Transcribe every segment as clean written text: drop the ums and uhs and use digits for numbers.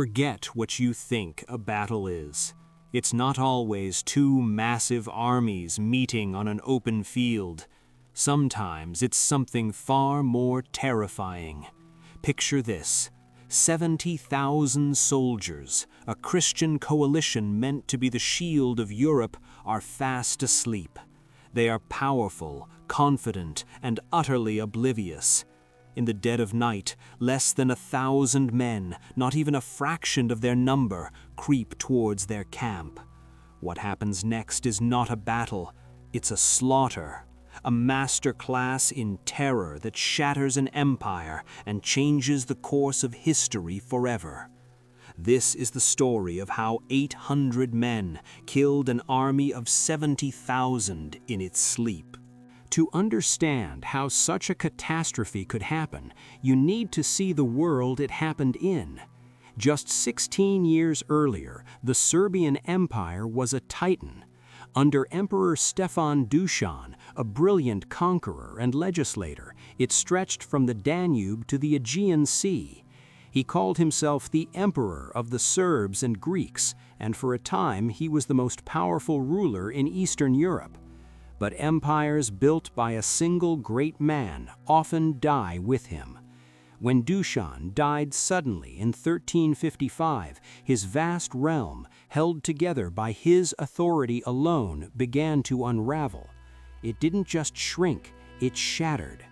Forget what you think a battle is. It's not always two massive armies meeting on an open field. Sometimes it's something far more terrifying. Picture this: 70,000 soldiers, a Christian coalition meant to be the shield of Europe, are fast asleep. They are powerful, confident, and utterly oblivious. In the dead of night, less than 1,000 men, not even a fraction of their number, creep towards their camp. What happens next is not a battle, it's a slaughter. A masterclass in terror that shatters an empire and changes the course of history forever. This is the story of how 800 men killed an army of 70,000 in its sleep. To understand how such a catastrophe could happen, you need to see the world it happened in. Just 16 years earlier, the Serbian Empire was a titan. Under Emperor Stefan Dušan, a brilliant conqueror and legislator, it stretched from the Danube to the Aegean Sea. He called himself the Emperor of the Serbs and Greeks, and for a time he was the most powerful ruler in Eastern Europe. But empires built by a single great man often die with him. When Dušan died suddenly in 1355, his vast realm, held together by his authority alone, began to unravel. It didn't just shrink, it shattered.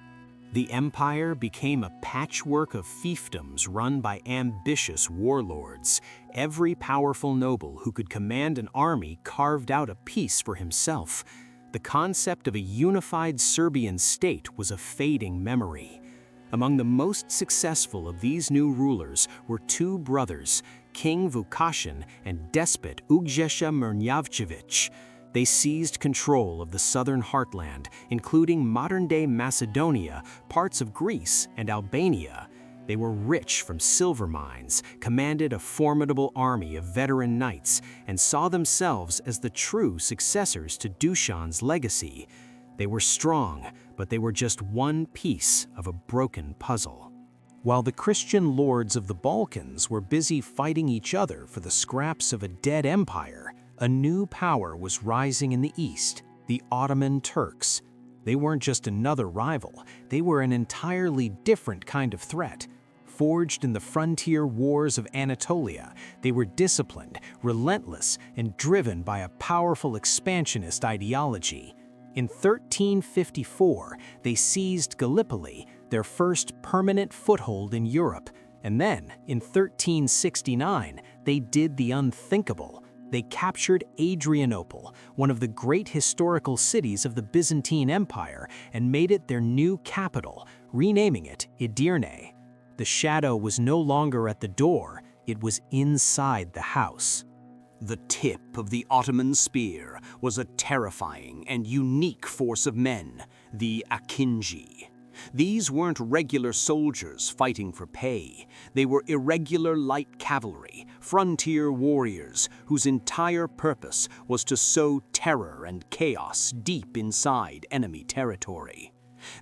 The empire became a patchwork of fiefdoms run by ambitious warlords. Every powerful noble who could command an army carved out a piece for himself. The concept of a unified Serbian state was a fading memory. Among the most successful of these new rulers were two brothers, King Vukašin and despot Uglješa Mrnjavčević. They seized control of the southern heartland, including modern-day Macedonia, parts of Greece, and Albania. They were rich from silver mines, commanded a formidable army of veteran knights, and saw themselves as the true successors to Dušan's legacy. They were strong, but they were just one piece of a broken puzzle. While the Christian lords of the Balkans were busy fighting each other for the scraps of a dead empire, a new power was rising in the east, the Ottoman Turks. They weren't just another rival, they were an entirely different kind of threat. Forged in the frontier wars of Anatolia, they were disciplined, relentless, and driven by a powerful expansionist ideology. In 1354, they seized Gallipoli, their first permanent foothold in Europe, and then, in 1369, they did the unthinkable. They captured Adrianople, one of the great historical cities of the Byzantine Empire, and made it their new capital, renaming it Edirne. The shadow was no longer at the door, it was inside the house. The tip of the Ottoman spear was a terrifying and unique force of men, the Akinji. These weren't regular soldiers fighting for pay. They were irregular light cavalry, frontier warriors whose entire purpose was to sow terror and chaos deep inside enemy territory.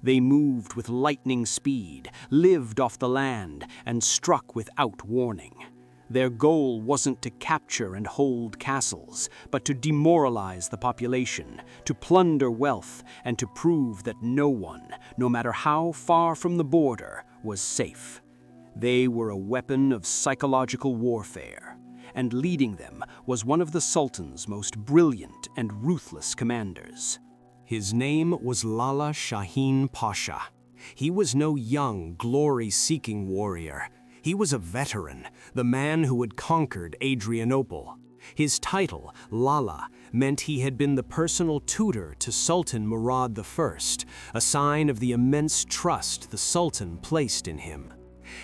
They moved with lightning speed, lived off the land, and struck without warning. Their goal wasn't to capture and hold castles, but to demoralize the population, to plunder wealth, and to prove that no one, no matter how far from the border, was safe. They were a weapon of psychological warfare, and leading them was one of the Sultan's most brilliant and ruthless commanders. His name was Lala Şahin Paşa. He was no young, glory-seeking warrior. He was a veteran, the man who had conquered Adrianople. His title, Lala, meant he had been the personal tutor to Sultan Murad I, a sign of the immense trust the Sultan placed in him.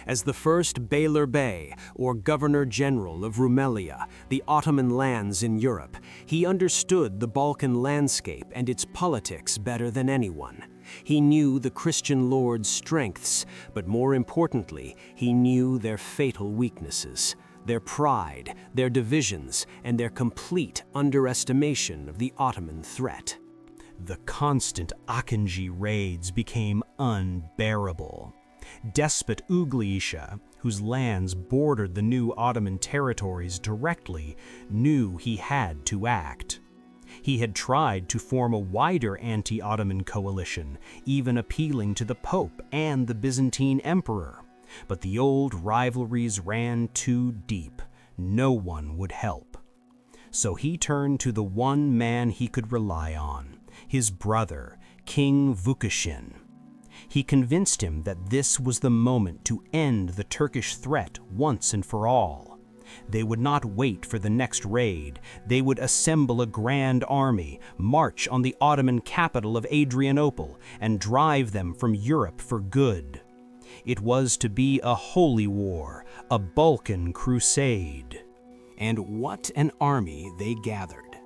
As the first Beylerbey, or Governor-General of Rumelia, the Ottoman lands in Europe, he understood the Balkan landscape and its politics better than anyone. He knew the Christian lords' strengths, but more importantly, he knew their fatal weaknesses, their pride, their divisions, and their complete underestimation of the Ottoman threat. The constant Akinji raids became unbearable. Despot Uglyisha, whose lands bordered the new Ottoman territories directly, knew he had to act. He had tried to form a wider anti-Ottoman coalition, even appealing to the Pope and the Byzantine Emperor. But the old rivalries ran too deep. No one would help. So he turned to the one man he could rely on, his brother, King Vukašin. He convinced him that this was the moment to end the Turkish threat once and for all. They would not wait for the next raid. They would assemble a grand army, march on the Ottoman capital of Adrianople, and drive them from Europe for good. It was to be a holy war, a Balkan crusade. And what an army they gathered.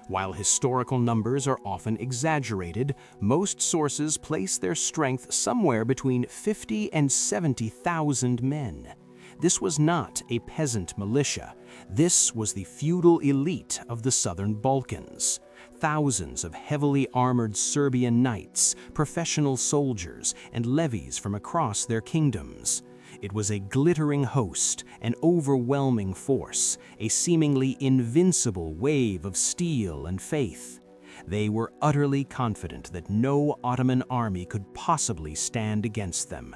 While historical numbers are often exaggerated, most sources place their strength somewhere between 50 and 70,000 men. This was not a peasant militia. This was the feudal elite of the southern Balkans. Thousands of heavily armored Serbian knights, professional soldiers, and levies from across their kingdoms. It was a glittering host, an overwhelming force, a seemingly invincible wave of steel and faith. They were utterly confident that no Ottoman army could possibly stand against them.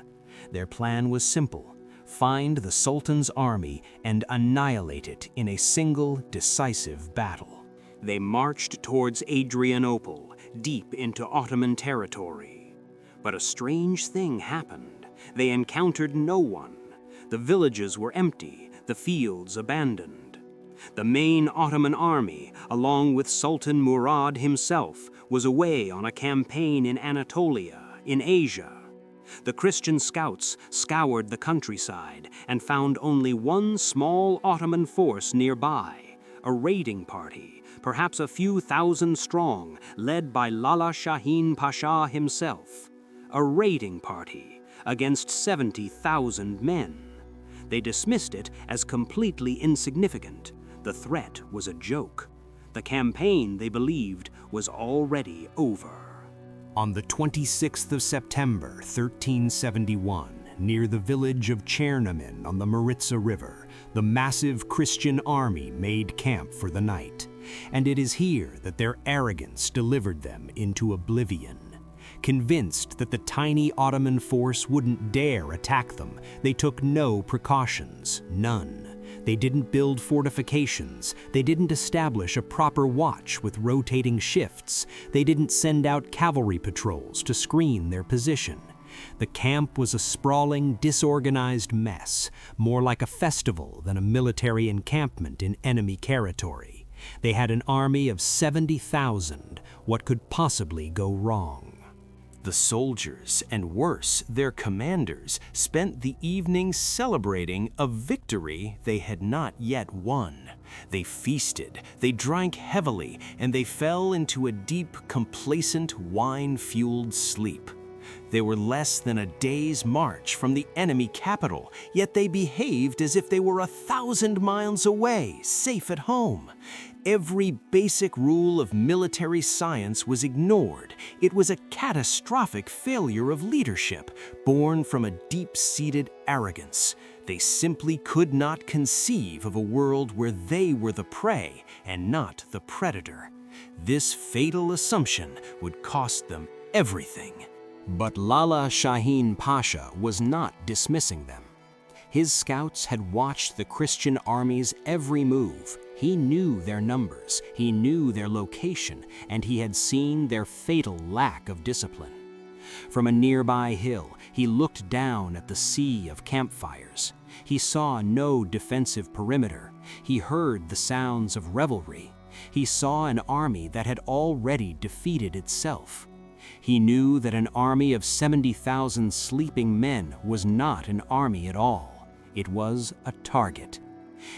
Their plan was simple: find the Sultan's army and annihilate it in a single, decisive battle. They marched towards Adrianople, deep into Ottoman territory. But a strange thing happened. They encountered no one. The villages were empty, the fields abandoned. The main Ottoman army, along with Sultan Murad himself, was away on a campaign in Anatolia, in Asia. The Christian scouts scoured the countryside and found only one small Ottoman force nearby, a raiding party, perhaps a few thousand strong, led by Lala Şahin Paşa himself. A raiding party against 70,000 men. They dismissed it as completely insignificant. The threat was a joke. The campaign, they believed, was already over. On the 26th of September, 1371, near the village of Chernaman on the Maritsa River, the massive Christian army made camp for the night. And it is here that their arrogance delivered them into oblivion. Convinced that the tiny Ottoman force wouldn't dare attack them, they took no precautions, none. They didn't build fortifications. They didn't establish a proper watch with rotating shifts. They didn't send out cavalry patrols to screen their position. The camp was a sprawling, disorganized mess, more like a festival than a military encampment in enemy territory. They had an army of 70,000. What could possibly go wrong? The soldiers, and worse, their commanders, spent the evening celebrating a victory they had not yet won. They feasted, they drank heavily, and they fell into a deep, complacent, wine-fueled sleep. They were less than a day's march from the enemy capital, yet they behaved as if they were 1,000 miles away, safe at home. Every basic rule of military science was ignored. It was a catastrophic failure of leadership, born from a deep-seated arrogance. They simply could not conceive of a world where they were the prey and not the predator. This fatal assumption would cost them everything. But Lala Şahin Paşa was not dismissing them. His scouts had watched the Christian army's every move. He knew their numbers, he knew their location, and he had seen their fatal lack of discipline. From a nearby hill, he looked down at the sea of campfires. He saw no defensive perimeter. He heard the sounds of revelry. He saw an army that had already defeated itself. He knew that an army of 70,000 sleeping men was not an army at all. It was a target.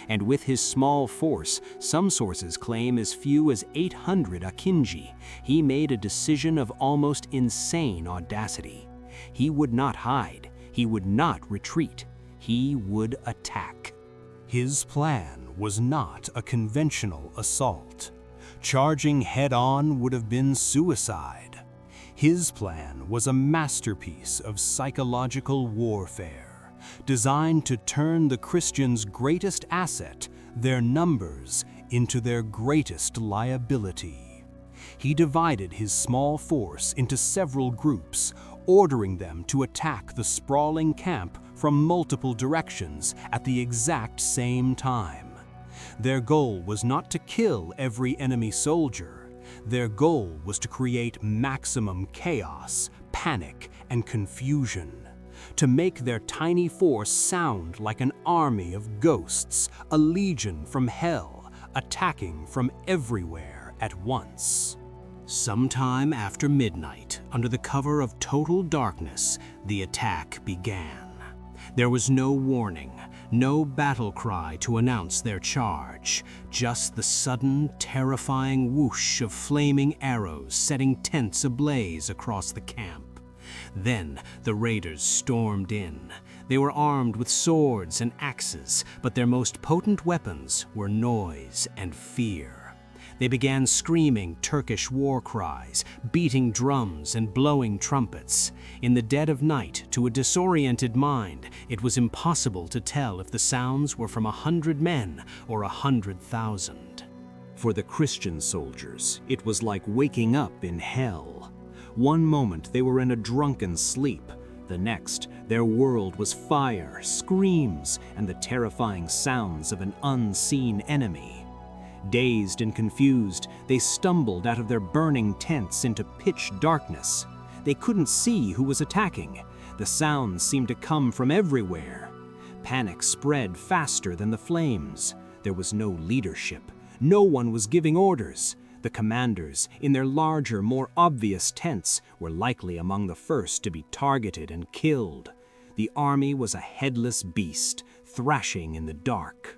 And with his small force, some sources claim as few as 800 akinji, he made a decision of almost insane audacity. He would not hide. He would not retreat. He would attack. His plan was not a conventional assault. Charging head-on would have been suicide. His plan was a masterpiece of psychological warfare, designed to turn the Christians' greatest asset, their numbers, into their greatest liability. He divided his small force into several groups, ordering them to attack the sprawling camp from multiple directions at the exact same time. Their goal was not to kill every enemy soldier. Their goal was to create maximum chaos, panic, and confusion, to make their tiny force sound like an army of ghosts, a legion from hell, attacking from everywhere at once. Sometime after midnight, under the cover of total darkness, the attack began. There was no warning, no battle cry to announce their charge, just the sudden, terrifying whoosh of flaming arrows setting tents ablaze across the camp. Then the raiders stormed in. They were armed with swords and axes, but their most potent weapons were noise and fear. They began screaming Turkish war cries, beating drums and blowing trumpets. In the dead of night, to a disoriented mind, it was impossible to tell if the sounds were from 100 men or 100,000. For the Christian soldiers, it was like waking up in hell. One moment they were in a drunken sleep. The next, their world was fire, screams, and the terrifying sounds of an unseen enemy. Dazed and confused, they stumbled out of their burning tents into pitch darkness. They couldn't see who was attacking. The sounds seemed to come from everywhere. Panic spread faster than the flames. There was no leadership. No one was giving orders. The commanders, in their larger, more obvious tents, were likely among the first to be targeted and killed. The army was a headless beast, thrashing in the dark.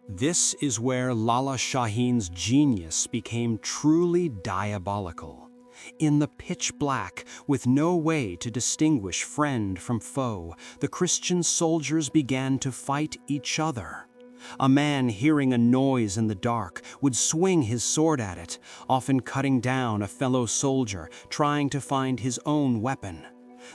This is where Lala Şahin's genius became truly diabolical. In the pitch black, with no way to distinguish friend from foe, the Christian soldiers began to fight each other. A man hearing a noise in the dark would swing his sword at it, often cutting down a fellow soldier trying to find his own weapon.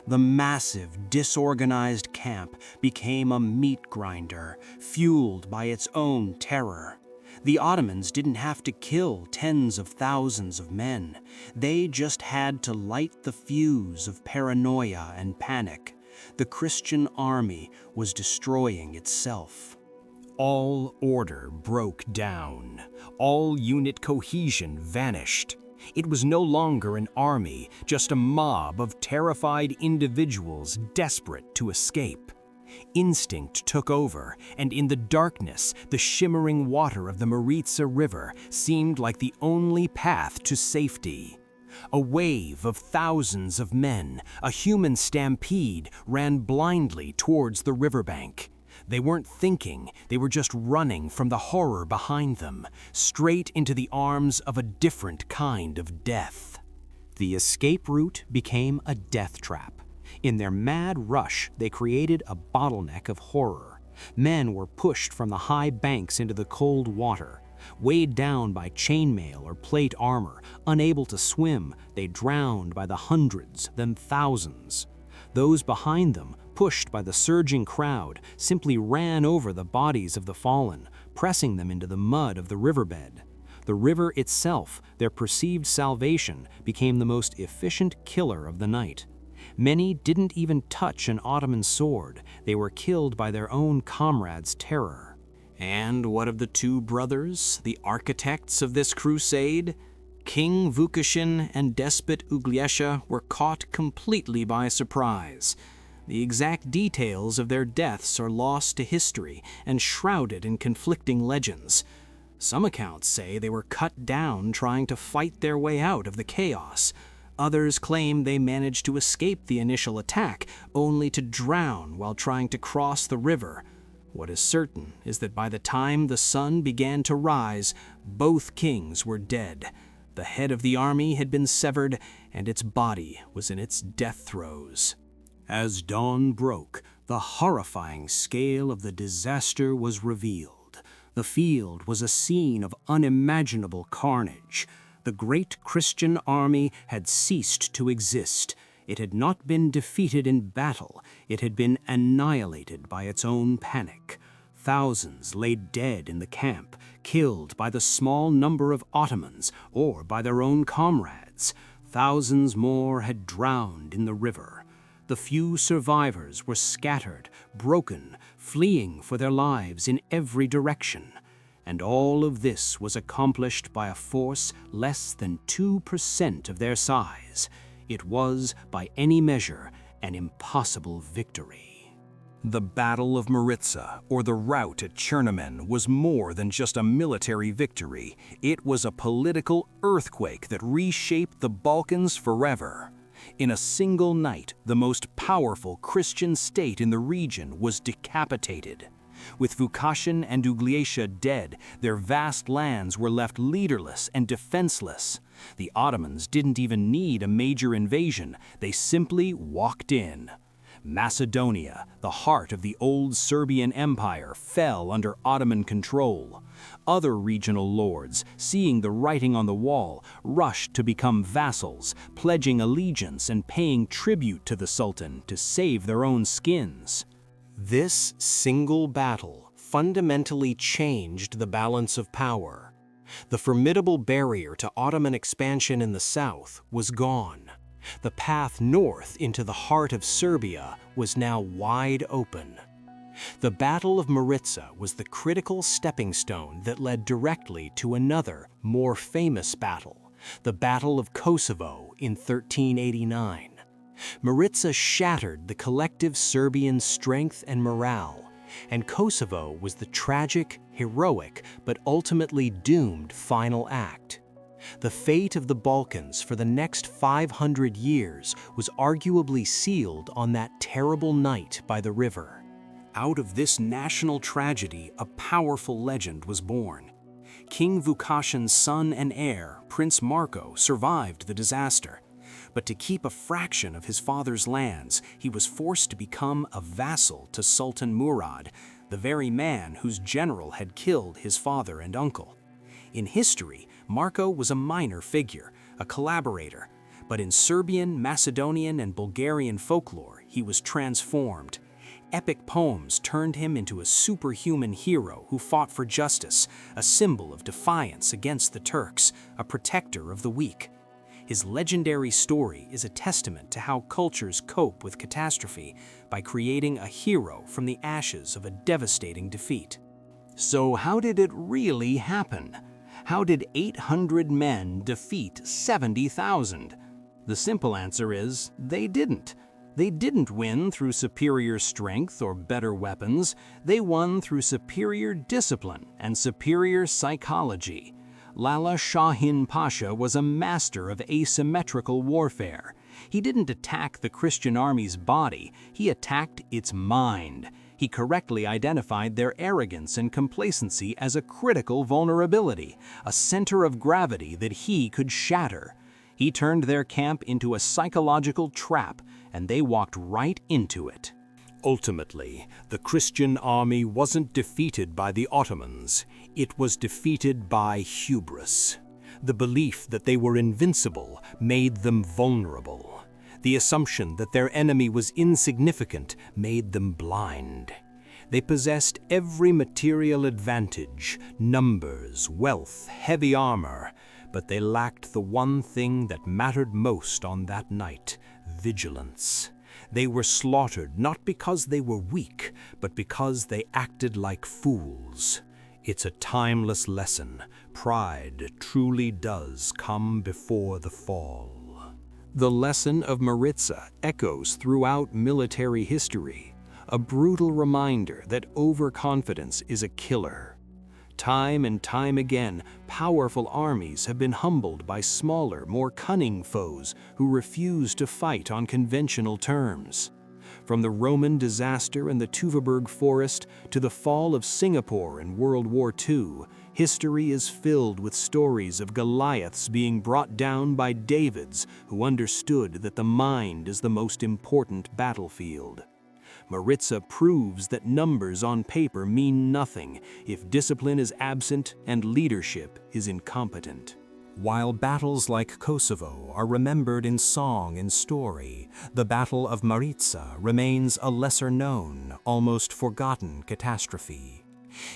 The massive, disorganized camp became a meat grinder, fueled by its own terror. The Ottomans didn't have to kill tens of thousands of men. They just had to light the fuse of paranoia and panic. The Christian army was destroying itself. All order broke down. All unit cohesion vanished. It was no longer an army, just a mob of terrified individuals desperate to escape. Instinct took over, and in the darkness, the shimmering water of the Maritsa river seemed like the only path to safety. A wave of thousands of men, a human stampede, ran blindly towards the riverbank. They weren't thinking, they were just running from the horror behind them, straight into the arms of a different kind of death. The escape route became a death trap. In their mad rush, they created a bottleneck of horror. Men were pushed from the high banks into the cold water. Weighed down by chainmail or plate armor, unable to swim, they drowned by the hundreds, then thousands. Those behind them, pushed by the surging crowd, simply ran over the bodies of the fallen, pressing them into the mud of the riverbed. The river itself, their perceived salvation, became the most efficient killer of the night. Many didn't even touch an Ottoman sword. They were killed by their own comrades' terror. And what of the two brothers, the architects of this crusade? King Vukašin and despot Uglješa were caught completely by surprise. The exact details of their deaths are lost to history and shrouded in conflicting legends. Some accounts say they were cut down trying to fight their way out of the chaos. Others claim they managed to escape the initial attack, only to drown while trying to cross the river. What is certain is that by the time the sun began to rise, both kings were dead. The head of the army had been severed, and its body was in its death throes. As dawn broke, the horrifying scale of the disaster was revealed. The field was a scene of unimaginable carnage. The great Christian army had ceased to exist. It had not been defeated in battle. It had been annihilated by its own panic. Thousands lay dead in the camp, killed by the small number of Ottomans or by their own comrades. Thousands more had drowned in the river. The few survivors were scattered, broken, fleeing for their lives in every direction. And all of this was accomplished by a force less than 2% of their size. It was, by any measure, an impossible victory. The Battle of Maritza, or the rout at Chernaman, was more than just a military victory. It was a political earthquake that reshaped the Balkans forever. In a single night, the most powerful Christian state in the region was decapitated. With Vukašin and Ugljša dead, their vast lands were left leaderless and defenseless. The Ottomans didn't even need a major invasion, they simply walked in. Macedonia, the heart of the old Serbian Empire, fell under Ottoman control. Other regional lords, seeing the writing on the wall, rushed to become vassals, pledging allegiance and paying tribute to the Sultan to save their own skins. This single battle fundamentally changed the balance of power. The formidable barrier to Ottoman expansion in the south was gone. The path north into the heart of Serbia was now wide open. The Battle of Maritza was the critical stepping stone that led directly to another, more famous battle, the Battle of Kosovo in 1389. Maritza shattered the collective Serbian strength and morale, and Kosovo was the tragic, heroic, but ultimately doomed final act. The fate of the Balkans for the next 500 years was arguably sealed on that terrible night by the river. Out of this national tragedy, a powerful legend was born. King Vukašin's son and heir, Prince Marko, survived the disaster. But to keep a fraction of his father's lands, he was forced to become a vassal to Sultan Murad, the very man whose general had killed his father and uncle. In history, Marko was a minor figure, a collaborator, but in Serbian, Macedonian, and Bulgarian folklore, he was transformed. Epic poems turned him into a superhuman hero who fought for justice, a symbol of defiance against the Turks, a protector of the weak. His legendary story is a testament to how cultures cope with catastrophe by creating a hero from the ashes of a devastating defeat. So how did it really happen? How did 800 men defeat 70,000? The simple answer is they didn't. They didn't win through superior strength or better weapons. They won through superior discipline and superior psychology. Lala Şahin Paşa was a master of asymmetrical warfare. He didn't attack the Christian army's body, he attacked its mind. He correctly identified their arrogance and complacency as a critical vulnerability, a center of gravity that he could shatter. He turned their camp into a psychological trap, and they walked right into it. Ultimately, the Christian army wasn't defeated by the Ottomans. It was defeated by hubris. The belief that they were invincible made them vulnerable. The assumption that their enemy was insignificant made them blind. They possessed every material advantage, numbers, wealth, heavy armor, but they lacked the one thing that mattered most on that night: vigilance. They were slaughtered not because they were weak, but because they acted like fools. It's a timeless lesson. Pride truly does come before the fall. The lesson of Maritza echoes throughout military history, a brutal reminder that overconfidence is a killer. Time and time again, powerful armies have been humbled by smaller, more cunning foes who refuse to fight on conventional terms. From the Roman disaster in the Teutoburg forest to the fall of Singapore in World War II, history is filled with stories of Goliaths being brought down by Davids who understood that the mind is the most important battlefield. Maritza proves that numbers on paper mean nothing if discipline is absent and leadership is incompetent. While battles like Kosovo are remembered in song and story, the Battle of Maritza remains a lesser-known, almost forgotten catastrophe.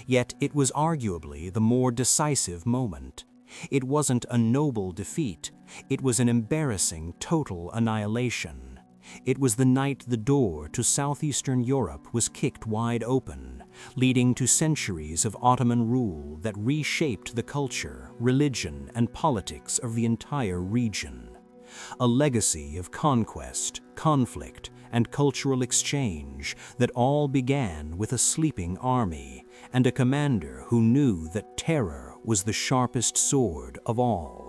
Yet it was arguably the more decisive moment. It wasn't a noble defeat, it was an embarrassing total annihilation. It was the night the door to southeastern Europe was kicked wide open, leading to centuries of Ottoman rule that reshaped the culture, religion, and politics of the entire region. A legacy of conquest, conflict, and cultural exchange that all began with a sleeping army and a commander who knew that terror was the sharpest sword of all.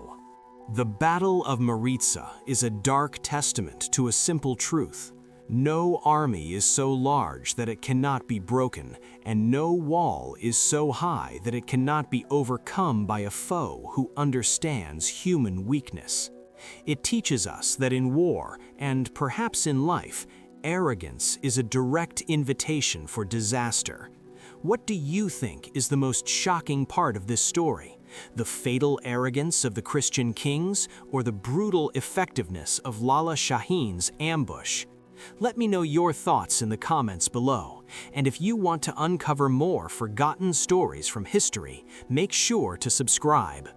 The Battle of Maritza is a dark testament to a simple truth. No army is so large that it cannot be broken, and no wall is so high that it cannot be overcome by a foe who understands human weakness. It teaches us that in war, and perhaps in life, arrogance is a direct invitation for disaster. What do you think is the most shocking part of this story? The fatal arrogance of the Christian kings, or the brutal effectiveness of Lala Şahin's ambush? Let me know your thoughts in the comments below. And if you want to uncover more forgotten stories from history, make sure to subscribe.